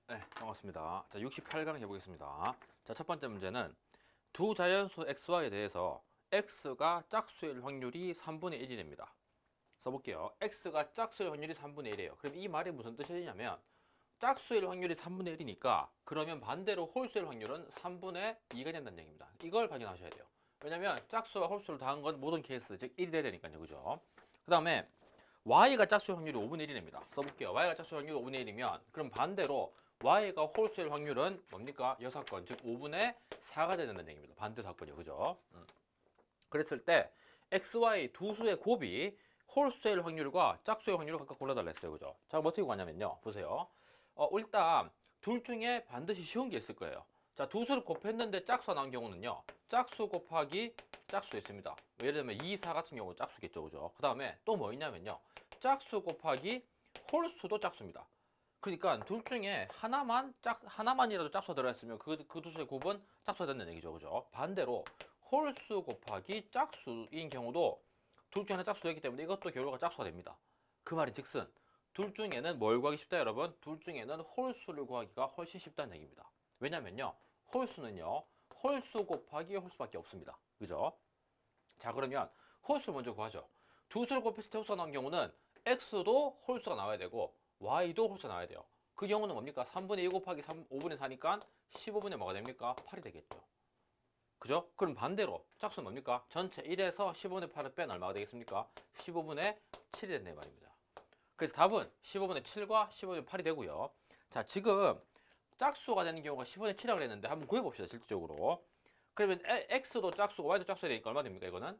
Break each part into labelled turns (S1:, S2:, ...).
S1: 네, 반갑습니다. 자, 68강 해보겠습니다. 자, 첫 번째 문제는 두 자연수 xy에 대해서 x가 짝수일 확률이 3분의 1이랍니다. 써볼게요. x가 짝수일 확률이 3분의 1이에요. 그럼 이 말이 무슨 뜻이냐면 짝수일 확률이 3분의 1이니까 그러면 반대로 홀수일 확률은 3분의 2가 된다는 얘기입니다. 이걸 발견하셔야 돼요. 왜냐면 짝수와 홀수를 더한 건 모든 케이스, 즉 1이 돼야 되니까요. 그죠? 그 다음에 y가 짝수일 확률이 5분의 1이랍니다. 써볼게요. y가 짝수일 확률이 5분의 1이면 그럼 반대로 y가 홀수일 확률은 뭡니까? 여사건, 즉 5분의 4가 된다는 얘기입니다. 반대 사건이요. 그죠? 그랬을 때 xy 두 수의 곱이 홀수일 확률과 짝수일 확률을 각각 골라달라 했어요. 그죠? 자, 그럼 어떻게 구하냐면요. 보세요. 일단 둘 중에 반드시 쉬운 게 있을 거예요. 자, 두 수를 곱했는데 짝수가 나온 경우는요. 짝수 곱하기 짝수 있습니다. 예를 들면 2, 4 같은 경우 짝수겠죠. 그죠? 그 다음에 또 뭐 있냐면요. 짝수 곱하기 홀수도 짝수입니다. 그러니까 둘 중에 하나만이라도 짝수가 들어있으면 그 두 수의 곱은 짝수가 된다는 얘기죠. 그죠? 반대로 홀수 곱하기 짝수인 경우도 둘 중에 하나 짝수가 있기 때문에 이것도 결과가 짝수가 됩니다. 그 말이 즉슨 둘 중에는 뭘 구하기 쉽다 여러분? 둘 중에는 홀수를 구하기가 훨씬 쉽다는 얘기입니다. 왜냐면요. 홀수는요. 홀수 곱하기 홀수밖에 없습니다. 그죠? 자, 그러면 홀수를 먼저 구하죠. 두 수를 곱했을 때 홀수가 나온 경우는 x도 홀수가 나와야 되고 y도 홀수가 나와야 돼요. 그 경우는 뭡니까? 3분의 2 곱하기 5분의 4니까 15분의 뭐가 됩니까? 8이 되겠죠. 그죠? 그럼 반대로 짝수는 뭡니까? 전체 1에서 15분의 8을 빼면 얼마가 되겠습니까? 15분의 7이 된다 말입니다. 그래서 답은 15분의 7과 15분의 8이 되고요. 자, 지금 짝수가 되는 경우가 15분의 7이라고 그랬는데 한번 구해봅시다. 실질적으로. 그러면 x도 짝수고 y도 짝수가 되니까 얼마 됩니까? 이거는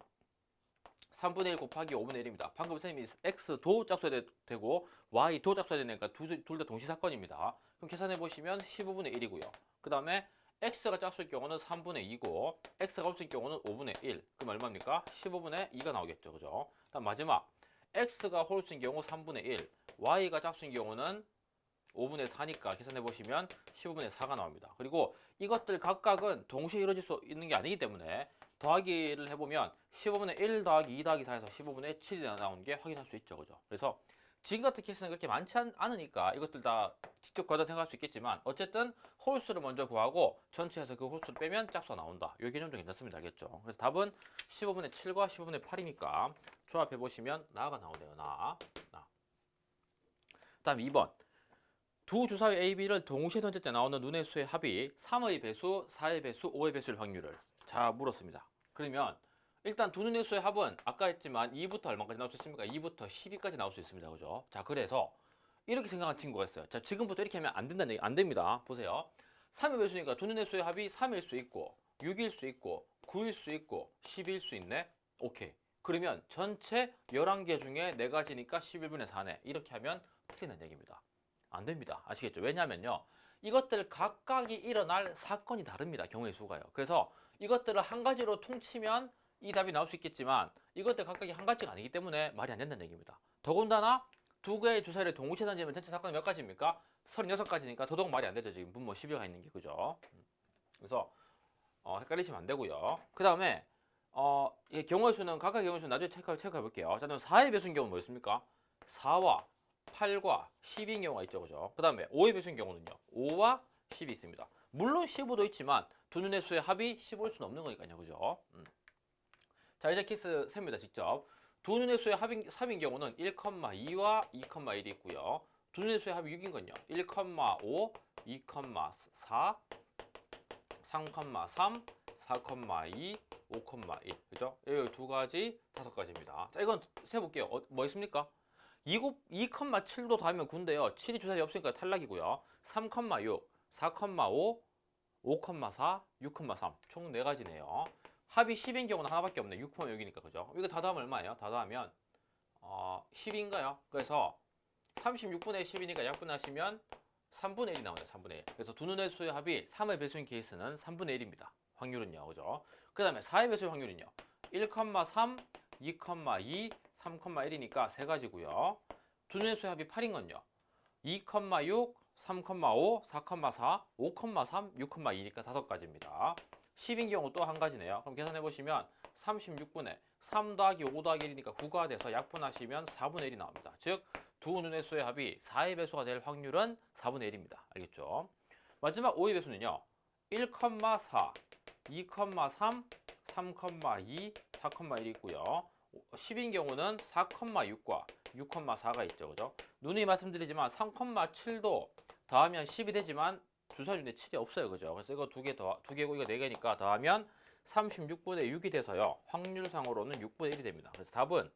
S1: 3분의 1 곱하기 5분의 1입니다. 방금 선생님이 x도 짝수가 되고 y도 짝수가 되니까 둘 다 동시사건입니다. 그럼 계산해 보시면 15분의 1이고요. 그 다음에 x가 짝수일 경우는 3분의 2고 x가 홀수일 경우는 5분의 1. 그럼 얼마입니까? 15분의 2가 나오겠죠. 그죠? 다음 마지막 x가 홀수인 경우 3분의 1, y가 짝수인 경우는 5분의 4니까 계산해 보시면 15분의 4가 나옵니다. 그리고 이것들 각각은 동시에 이루어질 수 있는 게 아니기 때문에 더하기를 해보면 15분의 1 더하기 2 더하기 4에서 15분의 7이 나오는 게 확인할 수 있죠. 그죠? 그래서 지금 같은 케이스는 그렇게 많지 않으니까 이것들 다 직접 거다 생각할 수 있겠지만 어쨌든 홀수를 먼저 구하고 전체에서 그 홀수를 빼면 짝수가 나온다. 이 개념도 괜찮습니다. 알겠죠? 그래서 답은 15분의 7과 15분의 8이니까 조합해 보시면 나가 나오네요. 나. 다음 2번. 두 주사위 A, B를 동시에 던질 때 나오는 눈의 수의 합이 3의 배수, 4의 배수, 5의 배수일 확률을 자 물었습니다. 그러면 일단 두 눈의 수의 합은 아까 했지만 2부터 얼마까지 나올 수 있습니까? 2부터 12까지 나올 수 있습니다. 그죠? 자, 그래서 이렇게 생각한 친구가 있어요. 자, 지금부터 이렇게 하면 안 된다는 얘기, 안 됩니다. 보세요. 3의 배수니까 두 눈의 수의 합이 3일 수 있고 6일 수 있고 9일 수 있고 10일 수 있네. 오케이. 그러면 전체 11개 중에 4가지니까 11분의 4네. 이렇게 하면 틀린다는 얘기입니다. 안 됩니다. 아시겠죠? 왜냐면요. 이것들 각각이 일어날 사건이 다릅니다. 경우의 수가요. 그래서 이것들을 한 가지로 퉁치면 이 답이 나올 수 있겠지만 이것들 각각이 한 가지가 아니기 때문에 말이 안 된다는 얘기입니다. 더군다나 두 개의 주사위를 동시에 던지면 전체 사건이 몇 가지입니까? 36가지니까 더더욱 말이 안 되죠. 지금 분모 12가 있는 게. 그죠? 그래서 헷갈리시면 안 되고요. 그 다음에 경우의 수는 각각의 경우의 수는 나중에 체크해 볼게요. 자, 그럼 4의 배수인 경우는 뭐였습니까? 4와 8과 10인 경우가 있죠. 그죠? 그 다음에 5의 배수인 경우는요. 5와 10이 있습니다. 물론 15도 있지만 두 눈의 수의 합이 15일 수는 없는 거니까요. 그죠? 자, 이제 키스 셉니다. 직접. 두 눈의 수의 합인 경우는 1,2와 2,1이 있고요. 두 눈의 수의 합이 6인 건요. 1,5, 2,4, 3,3, 4,2, 5,1. 그죠? 여기 두 가지, 다섯 가지입니다. 자, 이건 세볼게요. 뭐 있습니까? 2,7도 더하면 9인데요. 7이 주사위 없으니까 탈락이고요. 3,6, 4,5, 5,4, 6,3. 총 4가지네요. 합이 10인 경우는 하나밖에 없네. 6,6이니까. 그죠? 이거 다 더하면 얼마예요? 다 더하면 10인가요? 그래서 36분의 10이니까 약분하시면 3분의 1이 나오네요. 3분의 1. 그래서 두 눈의 수의 합이 3의 배수인 케이스는 3분의 1입니다. 확률은요. 그죠? 그 다음에 4의 배수의 확률은요. 1,3, 2,2, 3,1이니까 세 가지고요. 두 눈의 수의 합이 8인 건요. 2,6, 3,5, 4,4, 5,3, 6,2니까 다섯 가지입니다. 10인 경우 또 한 가지네요. 그럼 계산해 보시면 36분의 3 더하기 5 더하기 1이니까 9가 돼서 약분하시면 4분의 1이 나옵니다. 즉 두 눈의 수의 합이 4의 배수가 될 확률은 4분의 1입니다. 알겠죠? 마지막 5의 배수는요. 1,4, 2,3, 3,2, 4,1이 있고요. 10인 경우는 4,6과 6,4가 있죠. 그죠? 누누이 말씀드리지만 3,7도 더하면 10이 되지만 주사 중에 7이 없어요. 그죠? 그래서 이거 두 개고 이거 4개니까 더하면 36분의 6이 돼서요. 확률상으로는 6분의 1이 됩니다. 그래서 답은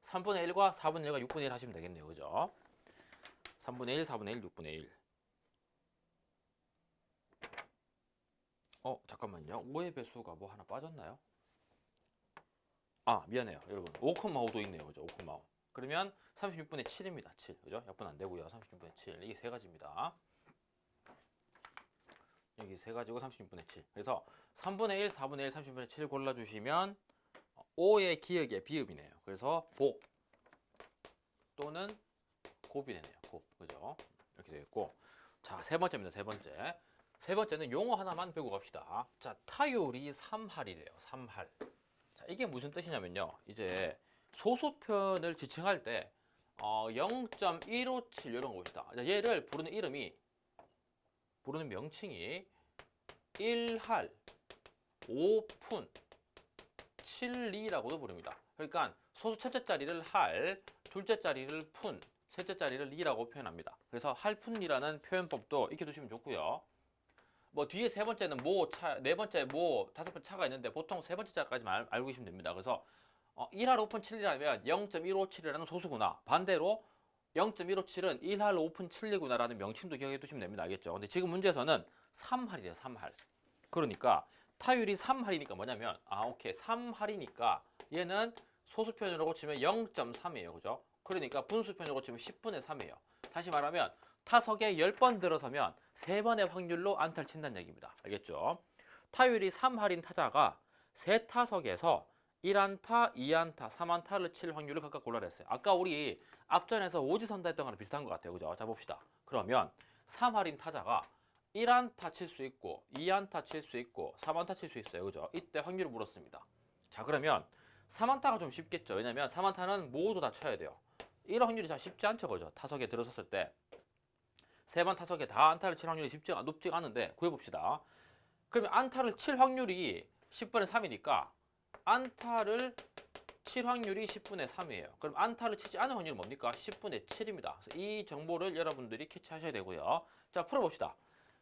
S1: 3분의 1과 4분의 1과 6분의 1 하시면 되겠네요. 그죠? 3분의 1, 4분의 1, 6분의 1. 잠깐만요. 5의 배수가 뭐 하나 빠졌나요? 아, 미안해요. 여러분. 5,5도 있네요. 그죠? 5,5. 그러면 36분의 7입니다. 7. 그죠? 약분 안 되고요. 36분의 7. 이게 세 가지입니다. 여기 세 가지고 36분의 7. 그래서 3분의 1, 4분의 1, 36분의 7 골라주시면 5의 기역의 비읍이네요. 그래서 복 또는 곱이 되네요. 곱. 그죠? 이렇게 되겠고. 자, 세 번째입니다. 세 번째. 세 번째는 용어 하나만 배우고 갑시다. 자, 타율이 3할이래요. 3할. 자, 이게 무슨 뜻이냐면요. 이제 소수편을 지칭할 때 0.157 이런 거 봅시다. 자, 얘를 부르는 명칭이 1할, 5푼, 7리라고도 부릅니다. 그러니까 소수 첫째 자리를 할, 둘째 자리를 푼, 셋째 자리를 리라고 표현합니다. 그래서 할푼리라는 표현법도 익혀두시면 좋고요. 뭐 뒤에 세 번째는 모, 차, 네 번째 모, 다섯 번째 차가 있는데 보통 세 번째 자까지만 알고 계시면 됩니다. 그래서 1할 5푼 7리라면 0.157이라는 소수구나. 반대로 0.157은 1할 5푼 7리구나 라는 명칭도 기억해 두시면 됩니다. 알겠죠? 근데 지금 문제에서는 3할이래요. 3할. 그러니까 타율이 3할이니까 뭐냐면 오케이. 3할이니까 얘는 소수편으로 고치면 0.3이에요. 그죠? 그러니까 분수편으로 고치면 10분의 3이에요. 다시 말하면 타석에 10번 들어서면 3번의 확률로 안타를 친다는 얘기입니다. 알겠죠? 타율이 3할인 타자가 3타석에서 1안타, 2안타, 3안타를 칠 확률을 각각 골라냈어요. 아까 우리 앞전에서 오지선다 했던 거랑 비슷한 것 같아요. 그죠? 자, 봅시다. 그러면 3할인 타자가 1안타 칠 수 있고 2안타 칠 수 있고 3안타 칠 수 있어요. 그죠? 이때 확률을 물었습니다. 자, 그러면 3안타가 좀 쉽겠죠. 왜냐면 3안타는 모두 다 쳐야 돼요. 이런 확률이 잘 쉽지 않죠. 그죠? 타석에 들어섰을 때. 세 번 타석에 다 안타를 칠 확률이 높지가 않은데 구해봅시다. 그러면 안타를 칠 확률이 10분의 3이니까 안타를 칠 확률이 10분의 3이에요. 그럼 안타를 치지 않은 확률은 뭡니까? 10분의 7입니다. 그래서 이 정보를 여러분들이 캐치하셔야 되고요. 자, 풀어봅시다.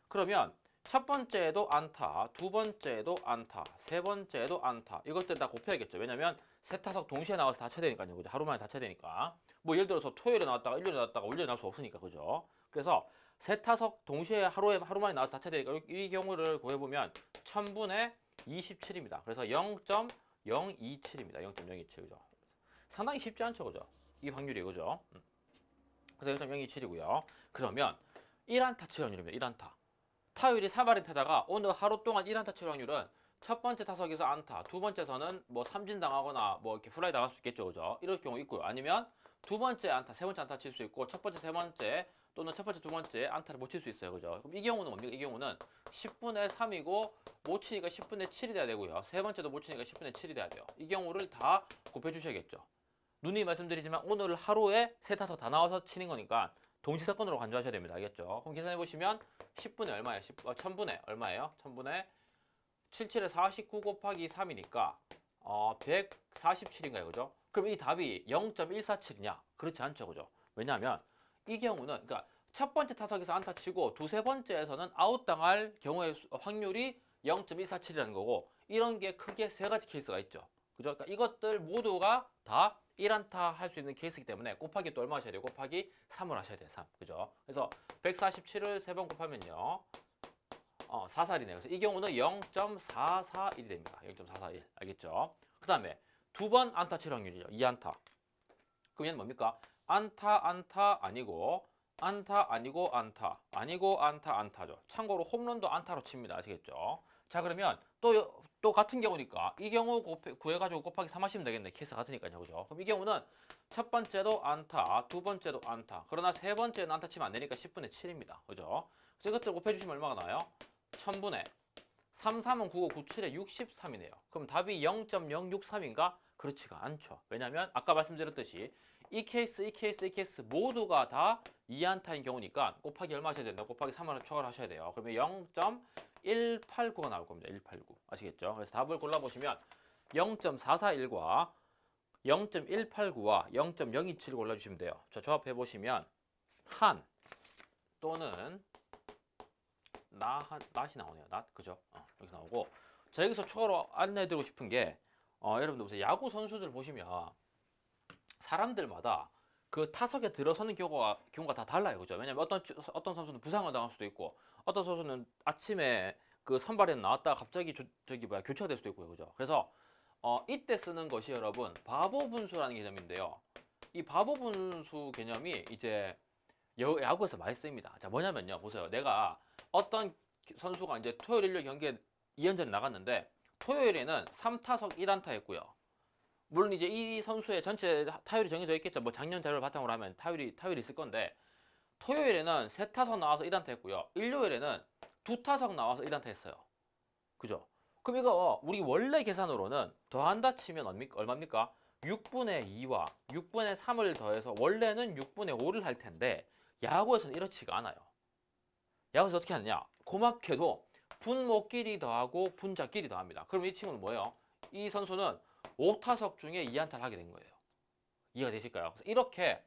S1: 그러면 첫 번째에도 안타, 두 번째에도 안타, 세 번째에도 안타. 이것들 다 곱해야겠죠. 왜냐면 세 타석 동시에 나와서 다 쳐야 되니까요. 그죠? 하루 만에 다 쳐야 되니까. 뭐 예를 들어서 토요일에 나왔다가 일요일에 나왔다가 월요일에 나올 수 없으니까. 그죠? 그래서 세 타석 동시에 하루 만에 나와서 다 쳐야 되니까 이 경우를 구해보면 1000분의 27입니다. 그래서 0.027입니다. 0.027. 그죠? 상당히 쉽지 않죠. 그죠? 이 확률이. 그죠? 그래서 0.027이고요. 그러면 1안타 칠 확률입니다. 1안타. 타율이 3할인 타자가 오늘 하루 동안 1안타 칠 확률은 첫 번째 타석에서 안타, 두 번째에서는 뭐 삼진 당하거나 뭐 이렇게 플라이 당할 수 있겠죠. 그죠? 이럴 경우 있고요. 아니면 두 번째 안타, 세 번째 안타 칠 수 있고 첫 번째, 세 번째 또는 첫 번째, 두 번째 안타를 못 칠 수 있어요. 그죠? 그럼 이 경우는 뭡니까? 이 경우는 10분의 3이고 못 치니까 10분의 7이 돼야 되고요. 세 번째도 못 치니까 10분의 7이 돼야 돼요. 이 경우를 다 곱해 주셔야겠죠. 누누이 말씀드리지만 오늘 하루에 세 타석 다 나와서 치는 거니까 동시사건으로 간주하셔야 됩니다. 알겠죠? 그럼 계산해 보시면 10분의 얼마예요? 1000분의 얼마예요? 1000분의 77에 49 곱하기 3이니까 147인가요? 그죠? 그럼 이 답이 0.147이냐? 그렇지 않죠. 그죠? 왜냐하면 이 경우는 그러니까 첫 번째 타석에서 안타 치고 두세 번째에서는 아웃당할 경우의 확률이 0.147이라는 거고 이런 게 크게 세 가지 케이스가 있죠. 그죠? 그러니까 이것들 모두가 다 1안타 할 수 있는 케이스이기 때문에 곱하기 또 얼마 하셔야 돼요? 곱하기 3을 하셔야 돼요. 3. 그죠? 그래서 147을 3번 곱하면요. 441이네요. 그래서 이 경우는 0.441이 됩니다. 0.441. 알겠죠? 그 다음에 두 번 안타 칠 확률이죠. 2안타. 그럼 얘는 뭡니까? 안타, 안타, 아니고, 안타, 아니고, 안타, 아니고, 안타, 안타죠. 참고로 홈런도 안타로 칩니다. 아시겠죠? 자, 그러면 또 같은 경우니까 이 경우 구해가지고 곱하기 3 하시면 되겠네. 케이스 같으니까요. 그죠? 그럼 이 경우는 첫 번째도 안타, 두 번째도 안타. 그러나 세 번째는 안타 치면 안 되니까 10분의 7입니다. 그죠? 그래서 이것들 곱해주시면 얼마가 나와요? 1000분의 3, 3은 9고 9, 7에 63이네요. 그럼 답이 0.063인가? 그렇지가 않죠. 왜냐면 아까 말씀드렸듯이 이 케이스, 이 케이스, 이 케이스 모두가 다 2안타인 경우니까 곱하기 얼마 하셔야 된다? 곱하기 3을 추가를 하셔야 돼요. 그러면 0.189가 나올 겁니다. 189. 아시겠죠? 그래서 답을 골라보시면 0.441과 0.189와 0.027 골라주시면 돼요. 자, 조합해보시면 한 또는 낫이 나오네요. 낫, 그죠? 이렇게 나오고. 자, 여기서 추가로 안내해드리고 싶은 게 여러분들 보세요. 야구 선수들 보시면 사람들마다 그 타석에 들어서는 경우가 다 달라요. 그죠? 왜냐면 어떤 선수는 부상을 당할 수도 있고 어떤 선수는 아침에 그 선발에 나왔다가 갑자기 교체가 될 수도 있고요. 그죠? 그래서 이때 쓰는 것이 여러분 바보 분수라는 개념인데요. 이 바보 분수 개념이 이제 야구에서 많이 쓰입니다. 자, 뭐냐면요. 보세요. 내가 어떤 선수가 이제 토요일 일요일 경기에 2연전 나갔는데 토요일에는 3타석 1안타 했고요. 물론 이제 이 선수의 전체 타율이 정해져 있겠죠. 뭐 작년 자료를 바탕으로 하면 타율이 있을 건데 토요일에는 3타석 나와서 1안타 했고요. 일요일에는 2타석 나와서 1안타 했어요. 그죠? 그럼 이거 우리 원래 계산으로는 더한다 치면 얼마입니까? 6분의 2와 6분의 3을 더해서 원래는 6분의 5를 할 텐데 야구에서는 이렇지가 않아요. 야구에서 어떻게 하느냐? 고맙게도 분모끼리 더하고 분자끼리 더합니다. 그럼 이 친구는 뭐예요? 이 선수는 5타석 중에 2안타를 하게 된 거예요. 이해가 되실까요? 그래서 이렇게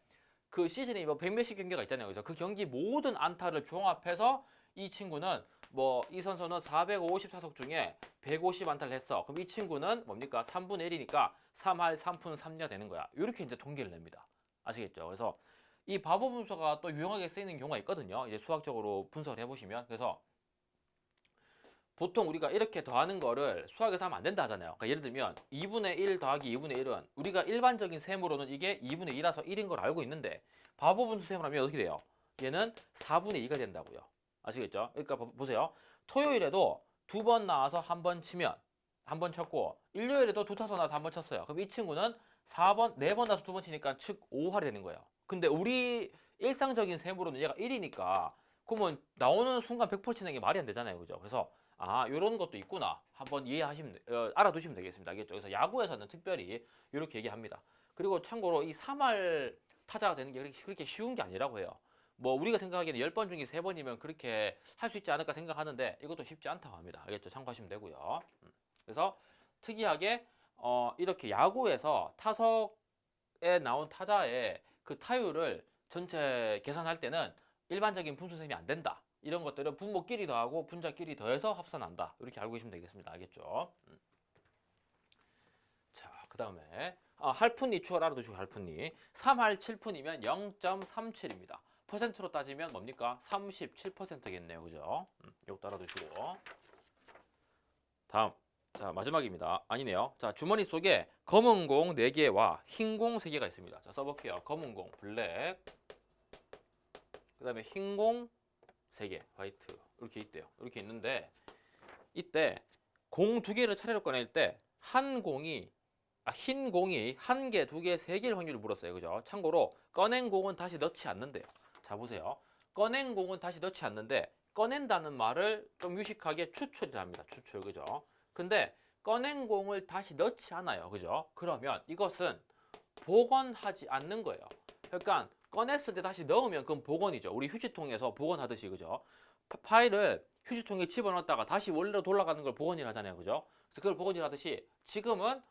S1: 그 시즌이 뭐 100몇십 경기가 있잖아요. 그래서 그 경기 모든 안타를 종합해서 이 친구는 뭐 이 선수는 450타석 중에 150안타를 했어. 그럼 이 친구는 뭡니까? 3분의 1이니까 3할 3푼 3냐 되는 거야. 이렇게 이제 통계를 냅니다. 아시겠죠? 그래서 이 바보 분수가 또 유용하게 쓰이는 경우가 있거든요. 이제 수학적으로 분석을 해보시면. 그래서 보통 우리가 이렇게 더하는 거를 수학에서 하면 안 된다 하잖아요. 그러니까 예를 들면 2분의 1 더하기 2분의 1은 우리가 일반적인 셈으로는 이게 2분의 2라서 1인 걸 알고 있는데 바보 분수 셈을 하면 어떻게 돼요? 얘는 4분의 2가 된다고요. 아시겠죠? 그러니까 보세요. 토요일에도 2번 나와서 한 번 치면 한 번 쳤고 일요일에도 2타석 나와서 한 번 쳤어요. 그럼 이 친구는 4번 나와서 2번 치니까 즉 5할이 되는 거예요. 근데 우리 일상적인 셈으로는 얘가 1이니까 그러면 나오는 순간 100% 치는 게 말이 안 되잖아요. 그죠? 그래서 요런 것도 있구나. 한번 알아두시면 되겠습니다. 알겠죠? 그래서 야구에서는 특별히 이렇게 얘기합니다. 그리고 참고로 이 3할 타자가 되는 게 그렇게 쉬운 게 아니라고 해요. 뭐 우리가 생각하기에는 10번 중에 3번이면 그렇게 할 수 있지 않을까 생각하는데 이것도 쉽지 않다고 합니다. 알겠죠? 참고하시면 되고요. 그래서 특이하게 이렇게 야구에서 타석에 나온 타자의 그 타율을 전체 계산할 때는 일반적인 분수셈이 안 된다. 이런 것들은 분모끼리 더하고 분자끼리 더해서 합산한다. 이렇게 알고 계시면 되겠습니다. 알겠죠? 자, 그 다음에 할푼이 추가를 알아두시고 할푼이 3할 7푼이면 0.37입니다. 퍼센트로 따지면 뭡니까? 37%겠네요. 그죠? 이것도 알아두시고 다음 자 마지막입니다. 아니네요. 자 주머니 속에 검은 공 4개와 흰 공 3개가 있습니다. 자 써볼게요. 검은 공 블랙 그 다음에 흰 공 3개 화이트 이렇게 있대요. 이렇게 있는데 이때 공 2개를 차례로 꺼낼 때 흰 공이 1개, 2개, 3개일 확률을 물었어요. 그죠? 참고로 꺼낸 공은 다시 넣지 않는데요. 자 보세요. 꺼낸 공은 다시 넣지 않는데 꺼낸다는 말을 좀 유식하게 추출이라 합니다. 추출. 그죠? 근데 꺼낸 공을 다시 넣지 않아요. 그죠? 그러면 이것은 복원하지 않는 거예요. 그러니까 꺼냈을 때 다시 넣으면 그건 복원이죠. 우리 휴지통에서 복원하듯이. 그죠? 파일을 휴지통에 집어넣었다가 다시 원래로 돌아가는 걸 복원이라 하잖아요. 그죠? 그래서 그걸 복원이라 하듯이 지금은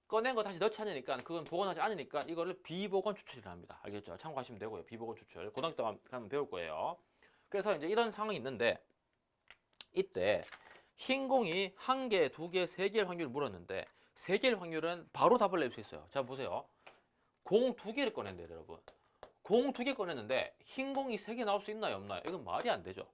S1: 꺼낸 거 다시 넣지 않으니까 그건 복원하지 않으니까 이거를 비복원 추출이라 합니다. 알겠죠? 참고하시면 되고요. 비복원 추출. 고등학교 때 가면 배울 거예요. 그래서 이제 이런 상황이 있는데 이때 흰 공이 1개, 2개, 3개일 확률을 물었는데 3개일 확률은 바로 답을 낼 수 있어요. 자 보세요. 공 2개를 꺼낸대요. 여러분. 공 2개 꺼냈는데 흰 공이 3개 나올 수 있나요? 없나요? 이건 말이 안 되죠.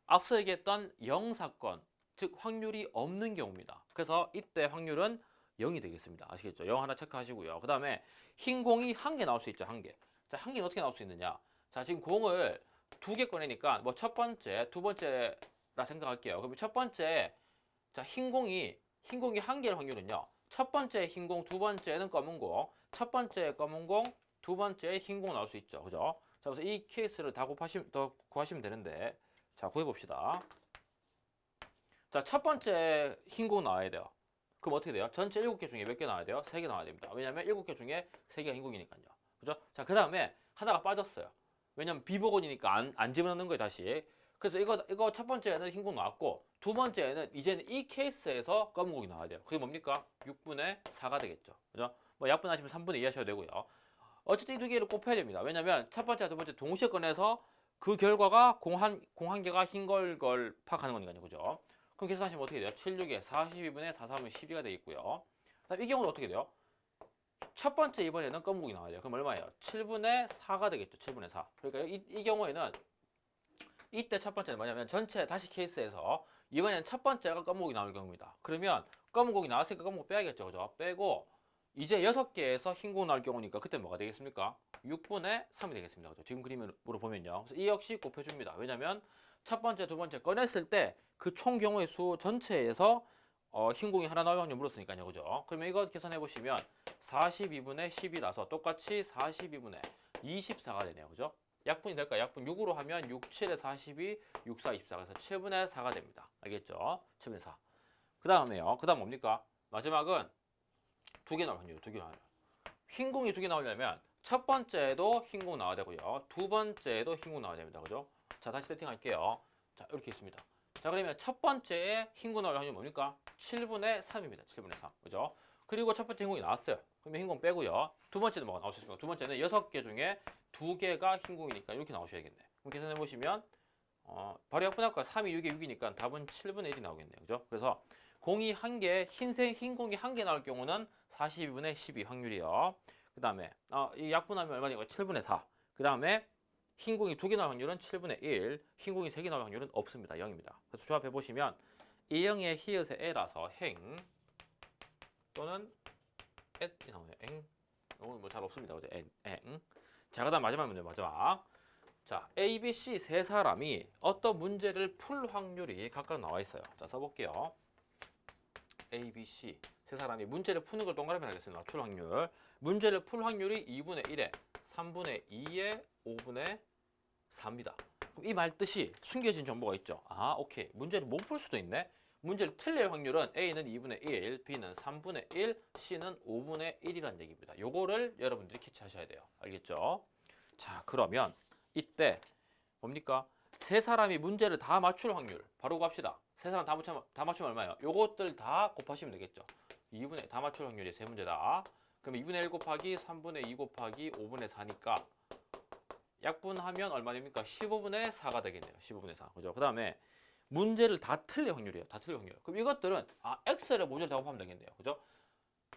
S1: 앞서 얘기했던 0사건, 즉 확률이 없는 경우입니다. 그래서 이때 확률은 0이 되겠습니다. 아시겠죠? 0 하나 체크하시고요. 그 다음에 흰 공이 1개 나올 수 있죠. 1개. 자, 1개는 어떻게 나올 수 있느냐? 자, 지금 공을 2개 꺼내니까 뭐 첫 번째, 두 번째라 생각할게요. 그럼 첫 번째, 자, 흰 공이 1개일 확률은요. 첫 번째 흰 공, 두 번째는 검은 공, 첫 번째 검은 공, 두 번째 흰 공 나올 수 있죠. 그죠? 자, 그래서 이 케이스를 다 구하시면 되는데, 자, 구해봅시다. 자, 첫 번째 흰 공 나와야 돼요. 그럼 어떻게 돼요? 전체 7개 중에 몇 개 나와야 돼요? 3개 나와야 됩니다. 왜냐면 7개 중에 3개가 흰 공이니까요. 그죠? 자, 그 다음에 하나가 빠졌어요. 왜냐면 비보건이니까 안 집어넣는 거예요, 다시. 그래서 이거 첫 번째는 흰 공 나왔고, 두 번째는 이제는 이 케이스에서 검은 공이 나와야 돼요. 그게 뭡니까? 6분의 4가 되겠죠. 그죠? 뭐 약분하시면 3분의 2 하셔도 되고요. 어쨌든 이 두 개를 곱해야 됩니다. 왜냐면 첫 번째, 두 번째 동시에 꺼내서 그 결과가 공 한 개가 흰 걸 파악하는 거니까요. 그죠? 그럼 계산하시면 어떻게 돼요? 7, 6에 42분의 4, 3은 12가 되겠고요. 그다음 이 경우는 어떻게 돼요? 첫 번째 이번에는 검은 공이 나와야 돼요. 그럼 얼마예요? 7분의 4가 되겠죠. 7분의 4. 그러니까 이 경우에는 이때 첫 번째는 뭐냐면 전체 다시 케이스에서 이번에는 첫 번째가 검은 공이 나올 경우입니다. 그러면 검은 공이 나왔으니까 검은 공 빼야겠죠. 그죠? 빼고 이제 6개에서 흰 공 나올 경우니까 그때 뭐가 되겠습니까? 6분의 3이 되겠습니다. 그죠? 지금 그림으로 보면요. 그래서 이 역시 곱해줍니다. 왜냐면 첫 번째, 두 번째 꺼냈을 때 그 총 경우의 수 전체에서 흰 공이 하나 나올 확률 물었으니까요. 그죠? 그러면 이거 계산해 보시면 42분의 10이 나서 똑같이 42분의 24가 되네요. 그죠? 약분이 될까요? 약분 6으로 하면 6, 7에 42, 6, 4, 24. 그래서 7분의 4가 됩니다. 알겠죠? 7분의 4. 그 다음에요. 그 다음 뭡니까? 마지막은 두 개 나올 확률, 두 개 나와요. 흰 공이 두 개 나오려면 첫 번째도 흰 공 나와야 되고요. 두 번째도 흰 공 나와야 됩니다. 그죠? 자, 다시 세팅할게요. 자, 이렇게 있습니다. 자, 그러면 첫 번째에 흰 공 나올 확률이 뭡니까? 7분의 3입니다. 7분의 3. 그죠? 그리고 첫 번째 흰 공이 나왔어요. 그러면 흰 공 빼고요. 두 번째는 뭐가 나오셨습니까? 두 번째는 6개 중에 2개가 흰 공이니까 이렇게 나오셔야겠네. 그럼 계산해 보시면 바로 약분할까요? 3이 6에 6이니까 답은 7분의 1이 나오겠네요. 그죠? 그래서 공이 한 개, 흰 공이 한 개 나올 경우는 42분의 12 확률이요. 그 다음에 이 약분하면 얼마니까? 7분의 4. 그 다음에 흰 공이 두 개 나올 확률은 7분의 1. 흰 공이 세 개 나올 확률은 없습니다. 0입니다. 그래서 조합해 보시면 A형의 히읗의 A라서 행 또는 at이 나오네요. eng. 오늘 뭐 잘 없습니다. 그죠? eng. 자, 그다음 마지막 문제 마지막. 자, A, B, C 세 사람이 어떤 문제를 풀 확률이 각각 나와 있어요. 자, 써볼게요. A, B, C 세 사람이 문제를 푸는 걸 동그라미 하겠습니다. 맞출 확률. 문제를 풀 확률이 2분의 1에 3분의 2에 5분의 4입니다. 그럼 이 말 뜻이 숨겨진 정보가 있죠. 아, 오케이. 문제를 못 풀 수도 있네. 문제를 틀릴 확률은 A는 2분의 1, B는 3분의 1, C는 5분의 1이라는 얘기입니다. 요거를 여러분들이 캐치하셔야 돼요. 알겠죠? 자, 그러면 이때 뭡니까? 세 사람이 문제를 다 맞출 확률 바로 갑시다. 세 사람 다 맞추면 얼마예요? 요것들 다 곱하시면 되겠죠. 2분의 다 맞출 확률이 세 문제다. 그러면 2분의 1 곱하기 3분의 2 곱하기 5분의 4니까 약분하면 얼마 됩니까? 15분의 4가 되겠네요. 15분의 4. 그죠? 그 다음에 문제를 다 틀릴 확률이에요. 다 틀릴 확률. 그럼 이것들은 X를 문제를 다 곱하면 되겠네요. 그죠?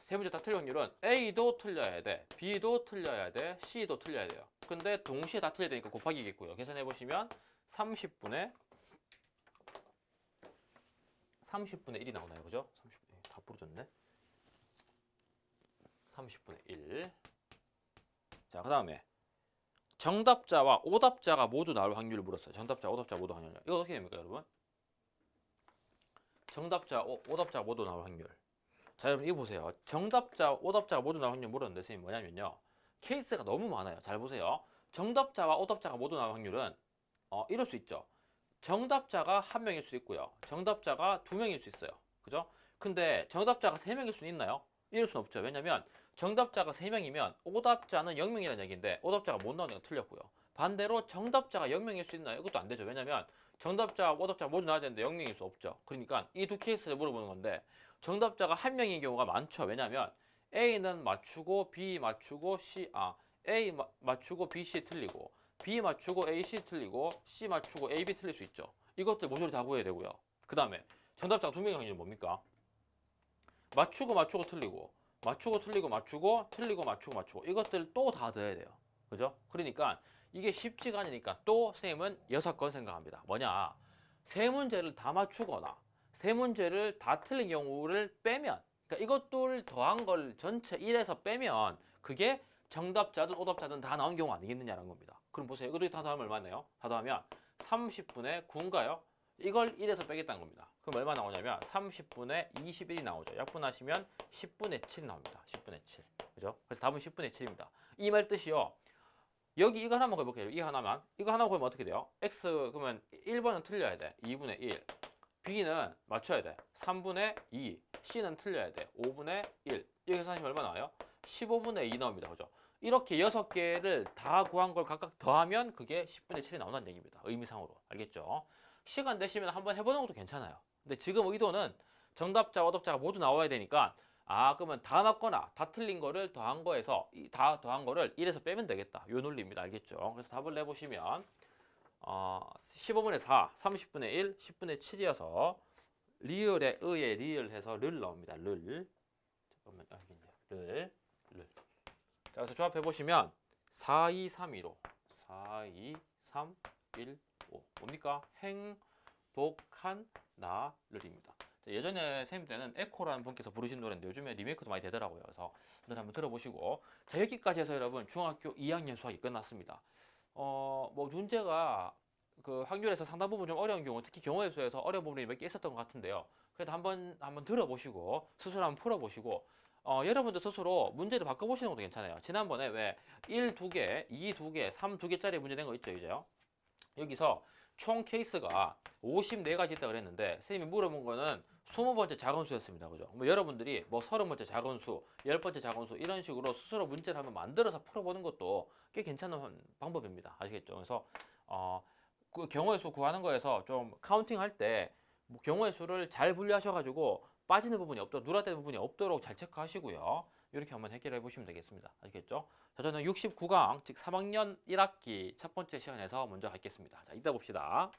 S1: 세 문제 다 틀릴 확률은 A도 틀려야 돼, B도 틀려야 돼, C도 틀려야 돼요. 근데 동시에 다 틀려야 되니까 곱하기겠고요. 계산해 보시면 30분의 1이 나오나요? 그죠? 30분의 1. 다 부러졌네. 30분의 1. 자, 그 다음에 정답자와 오답자가 모두 나올 확률을 물었어요. 정답자, 오답자 모두 확률. 이거 어떻게 됩니까, 여러분? 정답자, 오답자 모두 나올 확률. 자, 여러분 이거 보세요. 정답자, 오답자가 모두 나올 확률 물었는데 선생님 뭐냐면요. 케이스가 너무 많아요. 잘 보세요. 정답자와 오답자가 모두 나올 확률은 이럴 수 있죠. 정답자가 한 명일 수 있고요. 정답자가 두 명일 수 있어요. 그죠? 근데 정답자가 세 명일 수는 있나요? 이럴 수는 없죠. 왜냐면 정답자가 세 명이면 오답자는 0명이라는 얘기인데 오답자가 못 나오는 건 틀렸고요. 반대로 정답자가 0명일 수 있나요? 이것도 안 되죠. 왜냐면 정답자, 오답자 모두 나와야 되는데 0명일 수 없죠. 그러니까 이 두 케이스를 물어보는 건데 정답자가 한 명인 경우가 많죠. 왜냐면 A는 맞추고 B 맞추고 A 맞추고 B, C 틀리고 B 맞추고 A, C 틀리고 C 맞추고 A, B 틀릴 수 있죠. 이것들 모조리 다 구해야 되고요. 그 다음에 정답자가 두 명의 확률은 뭡니까? 맞추고 틀리고 맞추고 틀리고 맞추고 틀리고 맞추고 이것들 또 다 더해야 돼요. 그죠? 그러니까 이게 쉽지가 않으니까 또 선생님은 6건 생각합니다. 뭐냐? 세 문제를 다 맞추거나 세 문제를 다 틀린 경우를 빼면 그러니까 이것들 더한 걸 전체 1에서 빼면 그게 정답자든 오답자든 다 나온 경우 아니겠느냐라는 겁니다. 그럼 보세요. 이것도 다 더하면 얼마네요? 다 더하면 30분의 9인가요? 이걸 1에서 빼겠다는 겁니다. 그럼 얼마 나오냐면 30분의 21이 나오죠. 약분하시면 10분의 7 나옵니다. 10분의 7. 그죠? 그래서 답은 10분의 7입니다. 이 말 뜻이요. 여기 이거 하나만 해볼게요. 이거 하나만. 이거 하나 보면 어떻게 돼요? X 그러면 1번은 틀려야 돼. 2분의 1. B는 맞춰야 돼. 3분의 2. C는 틀려야 돼. 5분의 1. 여기 계산하시면 얼마 나와요? 15분의 2 나옵니다. 그죠? 이렇게 6개를 다 구한 걸 각각 더하면 그게 10분의 7이 나온다는 얘기입니다. 의미상으로. 알겠죠? 시간 되시면 한번 해보는 것도 괜찮아요. 근데 지금 의도는 정답자, 어답자가 모두 나와야 되니까 그러면 다 맞거나 다 틀린 거를 더한 거에서 다 더한 거를 1에서 빼면 되겠다. 요 논리입니다. 알겠죠? 그래서 답을 내보시면 15분의 4, 30분의 1, 10분의 7이어서 리을에 의에 리을 해서 를 나옵니다. 를. 잠깐만 여기 있네요. 를. 자, 그래서 조합해 보시면 4, 2, 3, 1, 5. 4, 2, 3, 1, 5. 뭡니까? 행복한 나를입니다. 예전에 선생님 때는 에코라는 분께서 부르신 노래인데 요즘에 리메이크도 많이 되더라고요. 그래서 노래 한번 들어보시고. 자, 여기까지 해서 여러분 중학교 2학년 수학이 끝났습니다. 뭐 문제가 그 확률에서 상당 부분 좀 어려운 경우, 특히 경우의 수에서 어려운 부분이 몇 개 있었던 것 같은데요. 그래도 한번 들어보시고 스스로 한번 풀어보시고 여러분들 스스로 문제를 바꿔보시는 것도 괜찮아요. 지난번에 왜 1, 2개, 2, 2개, 3, 2개짜리 문제 낸 거 있죠, 이제요. 여기서 총 케이스가 54가지 있다 그랬는데 선생님이 물어본 거는 20번째 작은 수였습니다. 그죠? 뭐 여러분들이 뭐 30번째 작은 수, 10번째 작은 수 이런 식으로 스스로 문제를 한번 만들어서 풀어보는 것도 꽤 괜찮은 방법입니다. 아시겠죠? 그래서 그 경우의 수 구하는 거에서 좀 카운팅 할 때 뭐 경우의 수를 잘 분류하셔가지고 빠지는 부분이 없도록, 누락되는 부분이 없도록 잘 체크하시고요. 이렇게 한번 해결해 보시면 되겠습니다. 아시겠죠? 자, 저는 69강, 즉 3학년 1학기 첫 번째 시간에서 먼저 갖겠습니다. 자, 이따 봅시다.